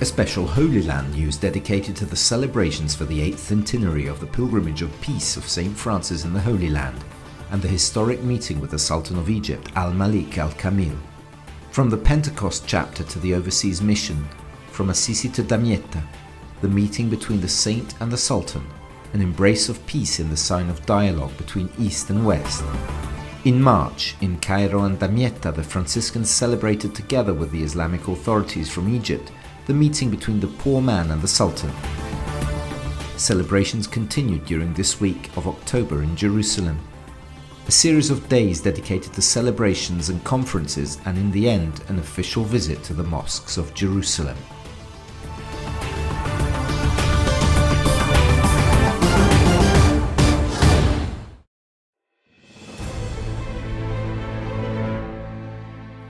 a special Holy Land news dedicated to the celebrations for the 8th centenary of the pilgrimage of peace of St. Francis in the Holy Land, and the historic meeting with the Sultan of Egypt, Malik al-Kamil. From the Pentecost chapter to the overseas mission, from Assisi to Damietta, the meeting between the saint and the Sultan, an embrace of peace in the sign of dialogue between East and West. In March, in Cairo and Damietta, the Franciscans celebrated together with the Islamic authorities from Egypt the meeting between the poor man and the Sultan. Celebrations continued during this week of October in Jerusalem. A series of days dedicated to celebrations and conferences, and in the end, an official visit to the mosques of Jerusalem.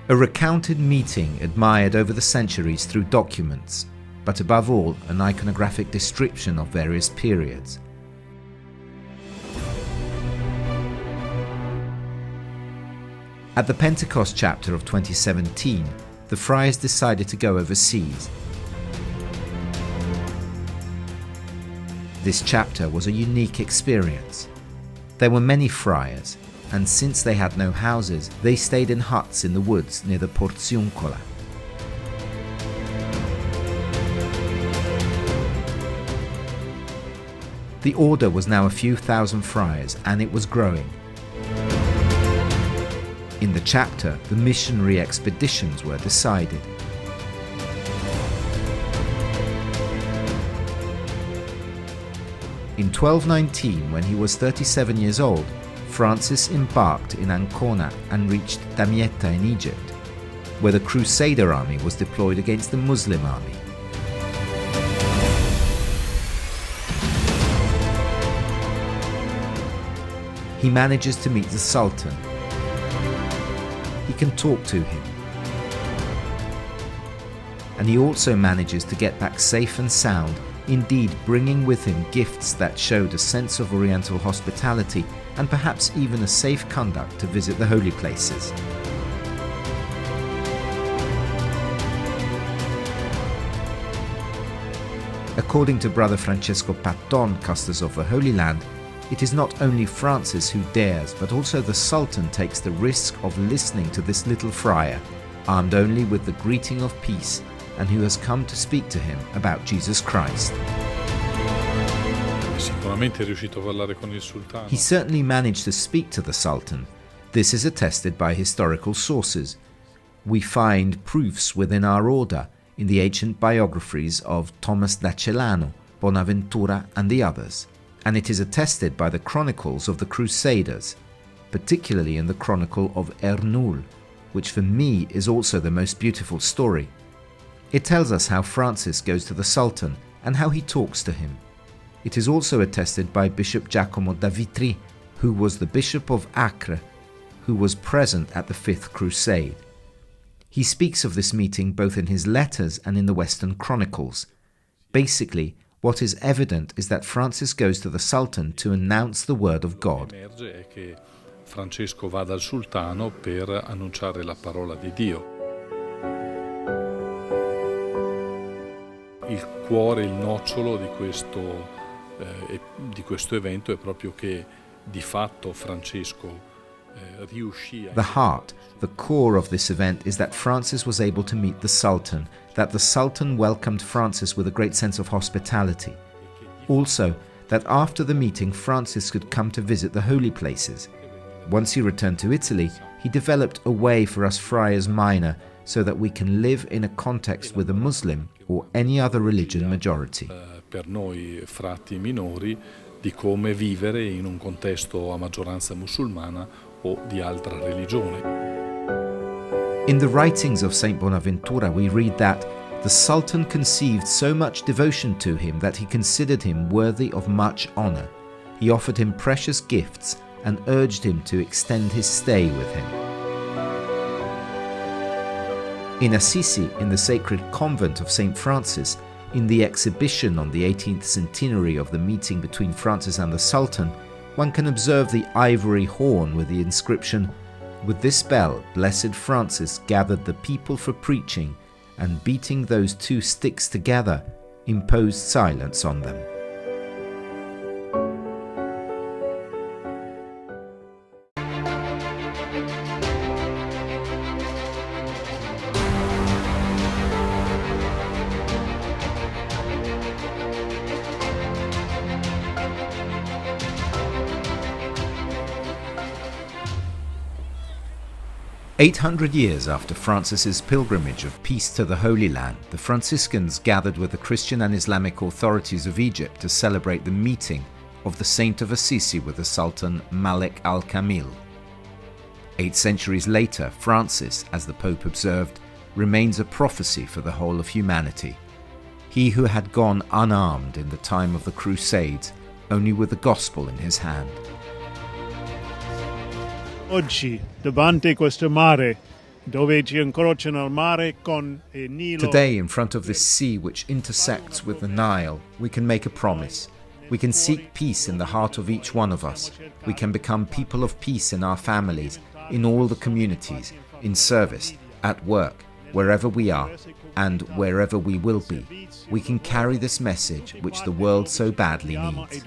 A recounted meeting admired over the centuries through documents, but above all, an iconographic description of various periods. At the Pentecost chapter of 2017, the friars decided to go overseas. This chapter was a unique experience. There were many friars, and since they had no houses, they stayed in huts in the woods near the Porziuncola. The order was now a few thousand friars, and it was growing. In the chapter, the missionary expeditions were decided. In 1219, when he was 37 years old, Francis embarked in Ancona and reached Damietta in Egypt, where the Crusader army was deployed against the Muslim army. He manages to meet the Sultan. He can talk to him. And he also manages to get back safe and sound, indeed bringing with him gifts that showed a sense of Oriental hospitality and perhaps even a safe conduct to visit the holy places. According to Brother Francesco Patton, Custos of the Holy Land, it is not only Francis who dares, but also the Sultan takes the risk of listening to this little friar, armed only with the greeting of peace, and who has come to speak to him about Jesus Christ. He certainly managed to speak to the Sultan. This is attested by historical sources. We find proofs within our order in the ancient biographies of Thomas da Celano, Bonaventura and the others, and it is attested by the chronicles of the Crusaders, particularly in the chronicle of Ernul, which for me is also the most beautiful story. It tells us how Francis goes to the Sultan and how he talks to him. It is also attested by Bishop Giacomo da Vitry, who was the Bishop of Acre, who was present at the Fifth Crusade. He speaks of this meeting both in his letters and in the Western chronicles. Basically, what is evident is that Francis goes to the Sultan to announce the word of God. Francesco va dal sultano per annunciare la parola di Dio. Il cuore, il nocciolo di questo evento è proprio che di fatto Francesco riuscì a... The heart, the core of this event is that Francis was able to meet the Sultan, that the Sultan welcomed Francis with a great sense of hospitality. Also, that after the meeting Francis could come to visit the holy places. Once he returned to Italy, he developed a way for us friars minor so that we can live in a context with a Muslim or any other religion majority. Per noi frati minori di come vivere in un contesto a maggioranza musulmana o di altra religione. In the writings of Saint Bonaventura we read that the Sultan conceived so much devotion to him that he considered him worthy of much honor. He offered him precious gifts and urged him to extend his stay with him. In Assisi, in the sacred convent of St. Francis, in the exhibition on the 18th centenary of the meeting between Francis and the Sultan, one can observe the ivory horn with the inscription, "With this bell, Blessed Francis gathered the people for preaching, and beating those two sticks together imposed silence on them. "800 years after Francis's pilgrimage of peace to the Holy Land, the Franciscans gathered with the Christian and Islamic authorities of Egypt to celebrate the meeting of the Saint of Assisi with the Sultan Malik al-Kamil. 8 centuries later, Francis, as the Pope observed, remains a prophecy for the whole of humanity. He who had gone unarmed in the time of the Crusades, only with the gospel in his hand. Oggi, davanti questo mare, dove ci incrociano il mare con il Nilo. Today, in front of this sea which intersects with the Nile, we can make a promise. We can seek peace in the heart of each one of us. We can become people of peace in our families, in all the communities, in service, at work, wherever we are, and wherever we will be. We can carry this message which the world so badly needs."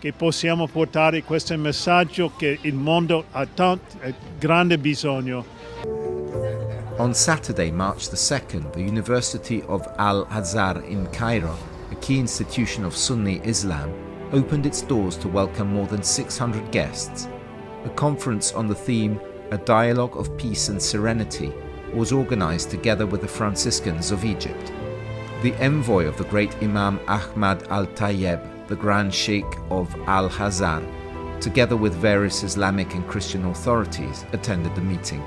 Che possiamo portare questo messaggio che il mondo ha tanto grande bisogno. On Saturday, March the 2nd, the University of Al-Azhar in Cairo, a key institution of Sunni Islam, opened its doors to welcome more than 600 guests. A conference on the theme, A Dialogue of Peace and Serenity, was organized together with the Franciscans of Egypt. The envoy of the great Imam Ahmad al-Tayyib, the Grand Sheikh of Al-Azhar, together with various Islamic and Christian authorities, attended the meeting.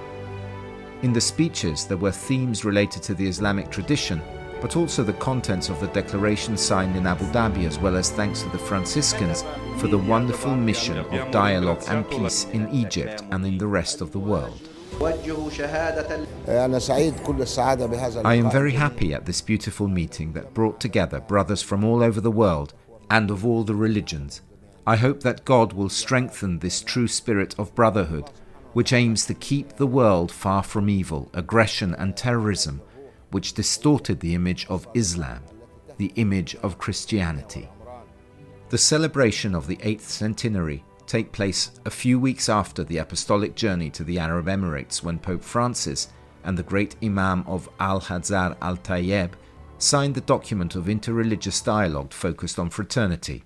In the speeches, there were themes related to the Islamic tradition, but also the contents of the declaration signed in Abu Dhabi, as well as thanks to the Franciscans for the wonderful mission of dialogue and peace in Egypt and in the rest of the world. I am very happy at this beautiful meeting that brought together brothers from all over the world and of all the religions. I hope that God will strengthen this true spirit of brotherhood, which aims to keep the world far from evil, aggression and terrorism, which distorted the image of Islam, the image of Christianity. The celebration of the 8th centenary take place a few weeks after the apostolic journey to the Arab Emirates, when Pope Francis and the great Imam of Al-Azhar al-Tayyib signed the document of interreligious dialogue focused on fraternity.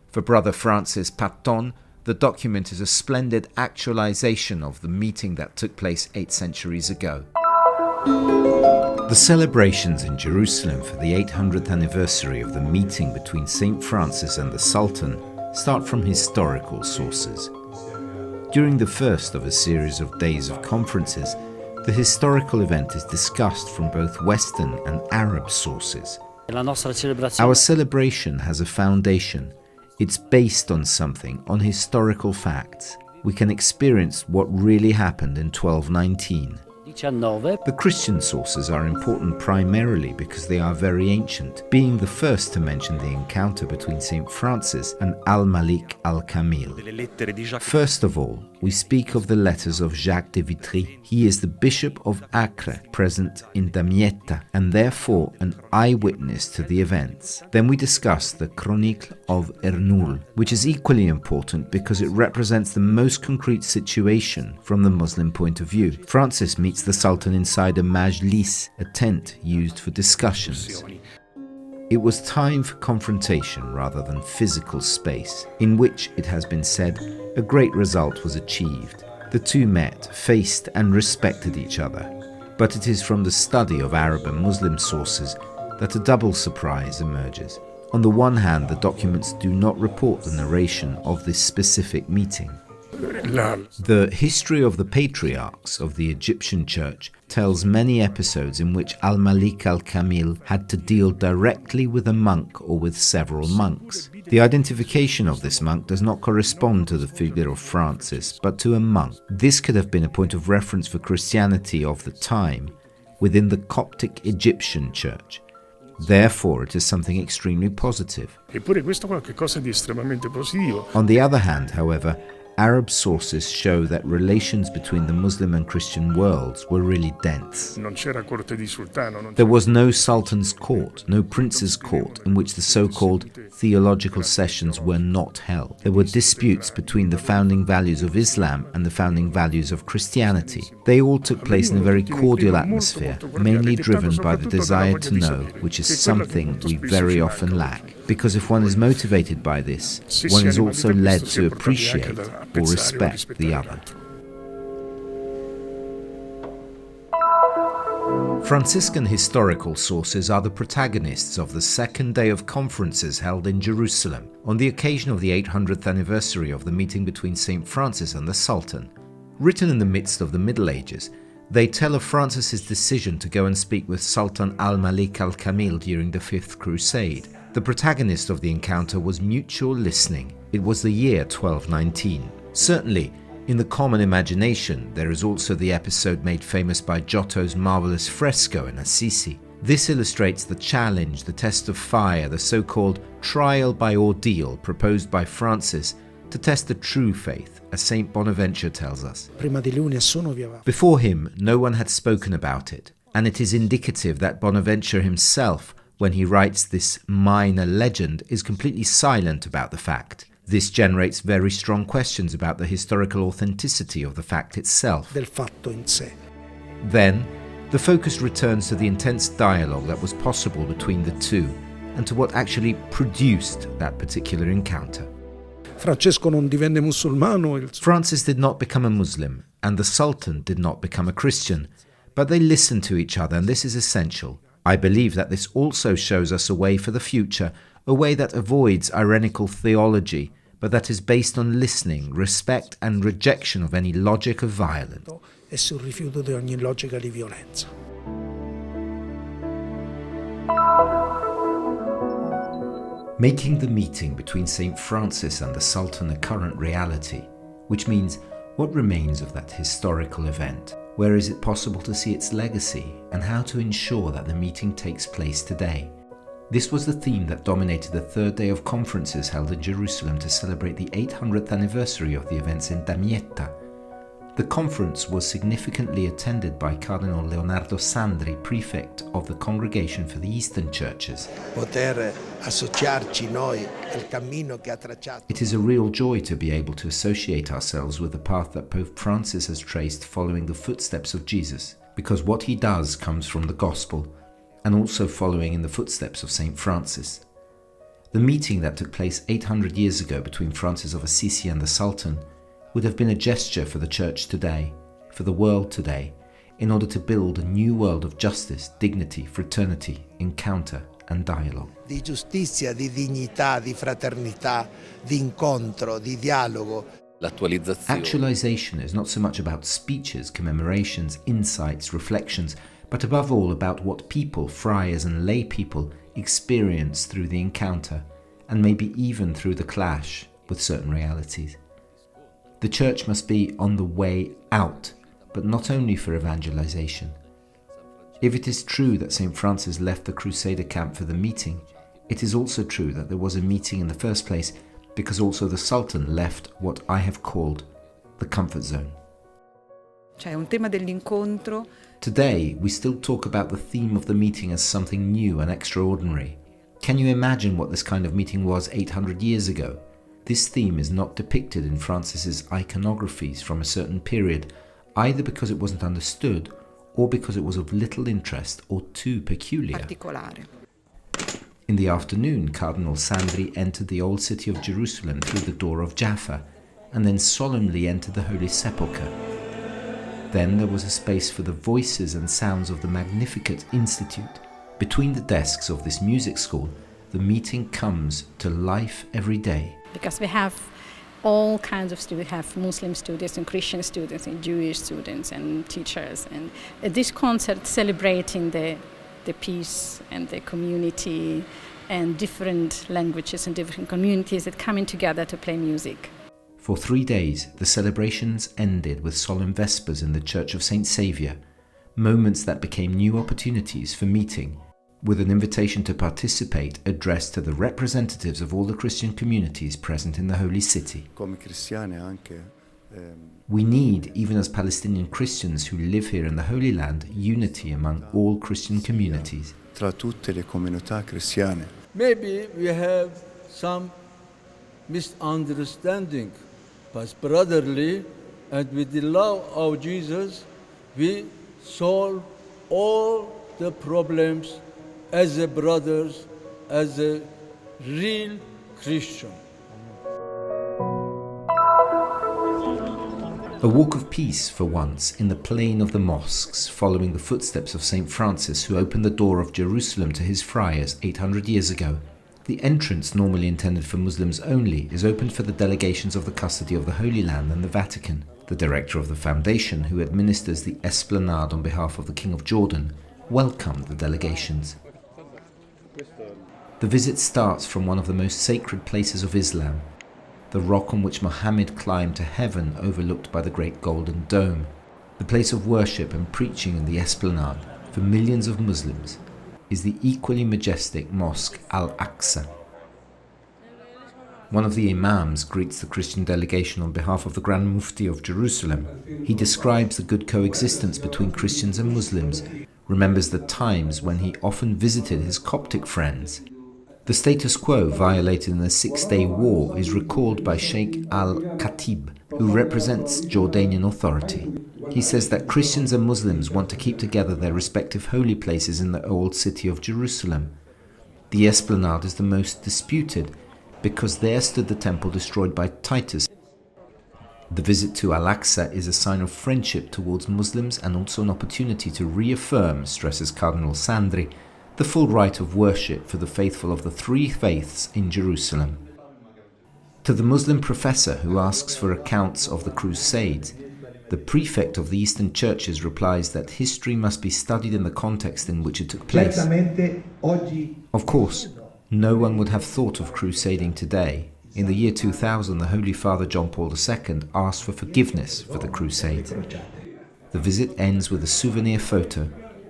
For Brother Francis Patton, the document is a splendid actualization of the meeting that took place 8 centuries ago. The celebrations in Jerusalem for the 800th anniversary of the meeting between St. Francis and the Sultan start from historical sources. During the first of a series of days of conferences, the historical event is discussed from both Western and Arab sources. Our celebration has a foundation. It's based on something, on historical facts. We can experience what really happened in 1219. The Christian sources are important primarily because they are very ancient, being the first to mention the encounter between St. Francis and Al-Malik al-Kamil. First of all, we speak of the letters of Jacques de Vitry. He is the Bishop of Acre, present in Damietta, and therefore an eyewitness to the events. Then we discuss the Chronicle of Ernoul, which is equally important because it represents the most concrete situation from the Muslim point of view. Francis meets the Sultan inside a majlis, a tent used for discussions. It was time for confrontation rather than physical space, in which, it has been said, a great result was achieved. The two met, faced and respected each other. But it is from the study of Arab and Muslim sources that a double surprise emerges. On the one hand, the documents do not report the narration of this specific meeting. The history of the patriarchs of the Egyptian church tells many episodes in which Al-Malik al-Kamil had to deal directly with a monk or with several monks. The identification of this monk does not correspond to the figure of Francis, but to a monk. This could have been a point of reference for Christianity of the time within the Coptic Egyptian church. Therefore, it is something extremely positive. On the other hand, however, Arab sources show that relations between the Muslim and Christian worlds were really dense. There was no sultan's court, no prince's court, in which the so-called theological sessions were not held. There were disputes between the founding values of Islam and the founding values of Christianity. They all took place in a very cordial atmosphere, mainly driven by the desire to know, which is something we very often lack. Because if one is motivated by this, one is also led to appreciate or respect the other. Franciscan historical sources are the protagonists of the second day of conferences held in Jerusalem on the occasion of the 800th anniversary of the meeting between St. Francis and the Sultan. Written in the midst of the Middle Ages, they tell of Francis's decision to go and speak with Sultan al-Malik al-Kamil during the Fifth Crusade. The protagonist of the encounter was mutual listening. It was the year 1219. Certainly, in the common imagination, there is also the episode made famous by Giotto's marvelous fresco in Assisi. This illustrates the challenge, the test of fire, the so-called trial by ordeal proposed by Francis to test the true faith, as Saint Bonaventure tells us. Before him, no one had spoken about it, and it is indicative that Bonaventure himself, when he writes this minor legend, is completely silent about the fact. This generates very strong questions about the historical authenticity of the fact itself. Then, the focus returns to the intense dialogue that was possible between the two, and to what actually produced that particular encounter. Francis did not become a Muslim, and the Sultan did not become a Christian, but they listened to each other, and this is essential. I believe that this also shows us a way for the future, a way that avoids irenical theology, but that is based on listening, respect and rejection of any logic of violence. Making the meeting between St. Francis and the Sultan a current reality, which means what remains of that historical event? Where is it possible to see its legacy, and how to ensure that the meeting takes place today? This was the theme that dominated the third day of conferences held in Jerusalem to celebrate the 800th anniversary of the events in Damietta. The conference was significantly attended by Cardinal Leonardo Sandri, prefect of the Congregation for the Eastern Churches. It is a real joy to be able to associate ourselves with the path that Pope Francis has traced following the footsteps of Jesus, because what he does comes from the Gospel, and also following in the footsteps of St. Francis. The meeting that took place 800 years ago between Francis of Assisi and the Sultan would have been a gesture for the Church today, for the world today, in order to build a new world of justice, dignity, fraternity, encounter and dialogue. Di giustizia, di dignità, di fraternità, di incontro, di dialogo. Actualization is not so much about speeches, commemorations, insights, reflections, but above all about what people, friars and lay people, experience through the encounter, and maybe even through the clash with certain realities. The Church must be on the way out, but not only for evangelization. If it is true that St. Francis left the Crusader camp for the meeting, it is also true that there was a meeting in the first place because also the Sultan left what I have called the comfort zone. Today, we still talk about the theme of the meeting as something new and extraordinary. Can you imagine what this kind of meeting was 800 years ago? This theme is not depicted in Francis's iconographies from a certain period, either because it wasn't understood or because it was of little interest or too peculiar. In the afternoon, Cardinal Sandri entered the old city of Jerusalem through the door of Jaffa, and then solemnly entered the Holy Sepulchre. Then there was a space for the voices and sounds of the Magnificat Institute. Between the desks of this music school, the meeting comes to life every day. Because we have all kinds of students. We have Muslim students and Christian students and Jewish students and teachers. And this concert celebrating the peace and the community and different languages and different communities that coming together to play music. For 3 days, the celebrations ended with solemn vespers in the Church of St. Saviour, moments that became new opportunities for meeting. with an invitation to participate addressed to the representatives of all the Christian communities present in the Holy City. We need, even as Palestinian Christians who live here in the Holy Land, unity among all Christian communities. Maybe we have some misunderstanding, but brotherly and with the love of Jesus, we solve all the problems as a brothers, as a real Christian. A walk of peace for once in the plain of the mosques, following the footsteps of St. Francis, who opened the door of Jerusalem to his friars 800 years ago. The entrance, normally intended for Muslims only, is opened for the delegations of the Custody of the Holy Land and the Vatican. The director of the foundation, who administers the esplanade on behalf of the King of Jordan, welcomed the delegations. The visit starts from one of the most sacred places of Islam, the rock on which Muhammad climbed to heaven, overlooked by the Great Golden Dome, the place of worship and preaching in the esplanade for millions of Muslims, is the equally majestic Mosque Al-Aqsa. One of the imams greets the Christian delegation on behalf of the Grand Mufti of Jerusalem. He describes the good coexistence between Christians and Muslims, remembers the times when he often visited his Coptic friends. The status quo violated in the Six-Day War is recalled by Sheikh al-Khatib, who represents Jordanian authority. He says that Christians and Muslims want to keep together their respective holy places in the old city of Jerusalem. The esplanade is the most disputed because there stood the temple destroyed by Titus. The visit to Al-Aqsa is a sign of friendship towards Muslims and also an opportunity to reaffirm, stresses Cardinal Sandri, the full right of worship for the faithful of the three faiths in Jerusalem. To the Muslim professor who asks for accounts of the Crusades, the prefect of the Eastern Churches replies that history must be studied in the context in which it took place. Of course, no one would have thought of crusading today. In the year 2000, the Holy Father John Paul II asked for forgiveness for the Crusades. The visit ends with a souvenir photo,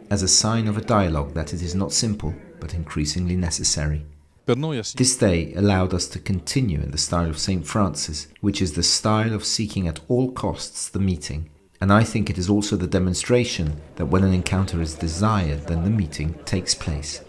as a sign of a dialogue that it is not simple, but increasingly necessary. This day allowed us to continue in the style of St. Francis, which is the style of seeking at all costs the meeting. And I think it is also the demonstration that when an encounter is desired, then the meeting takes place.